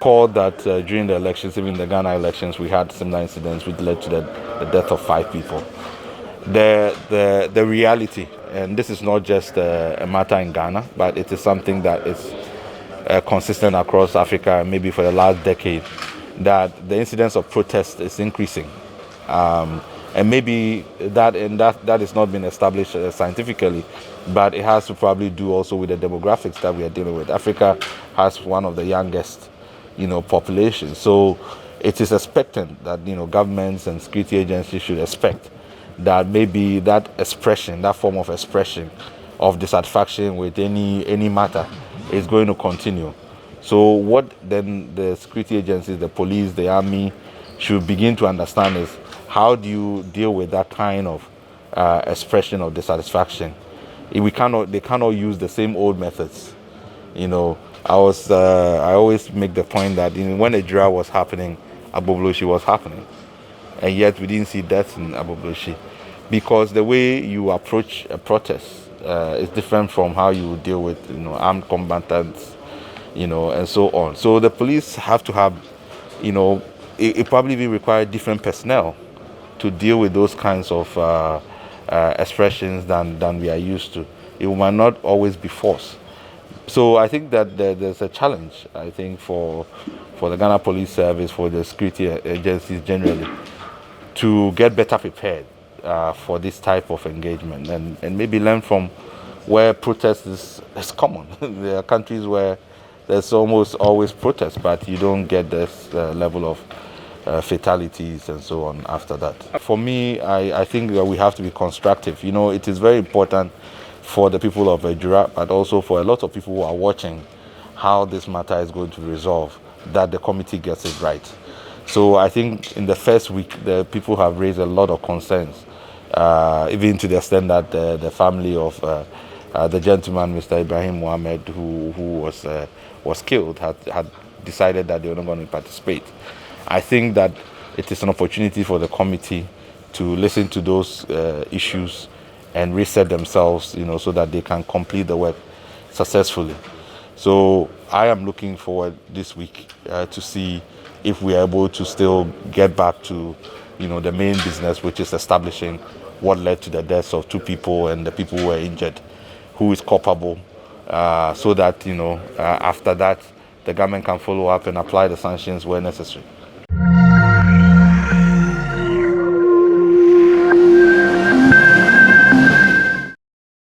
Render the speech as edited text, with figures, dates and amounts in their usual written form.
recall that during the elections, even the Ghana elections, we had similar incidents which led to the death of 5 people. The reality, and this is not just a matter in Ghana, but it is something that is consistent across Africa, maybe for the last decade, that the incidence of protest is increasing. And maybe that is not been established scientifically, but it has to probably do also with the demographics that we are dealing with. Africa has one of the youngest, populations, so it is expected that governments and security agencies should expect that maybe that form of expression of dissatisfaction with any matter is going to continue. So what then the security agencies, the police, the army should begin to understand is, how do you deal with that kind of expression of dissatisfaction? They cannot use the same old methods. I always make the point that when the Jura was happening, Abobloshi was happening, and yet we didn't see deaths in Abobloshi, because the way you approach a protest is different from how you deal with armed combatants, and so on. So the police have to have, it probably will require different personnel to deal with those kinds of expressions than we are used to. It might not always be forced. So I think that there's a challenge, I think, for the Ghana Police Service, for the security agencies generally, to get better prepared for this type of engagement, and maybe learn from where protest is common. There are countries where there's almost always protest, but you don't get this level of fatalities and so on after that. For me, I think that we have to be constructive. It is very important for the people of Ejura, but also for a lot of people who are watching, how this matter is going to resolve, that the committee gets it right. So I think in the first week, the people have raised a lot of concerns, even to the extent that the family of the gentleman, Mr. Ibrahim Mohammed, who was killed, had decided that they were not going to participate. I think that it is an opportunity for the committee to listen to those issues and reset themselves, so that they can complete the work successfully. So I am looking forward this week to see if we are able to still get back to, the main business, which is establishing what led to the deaths of 2 people and the people who were injured, who is culpable, so that, after that, the government can follow up and apply the sanctions where necessary.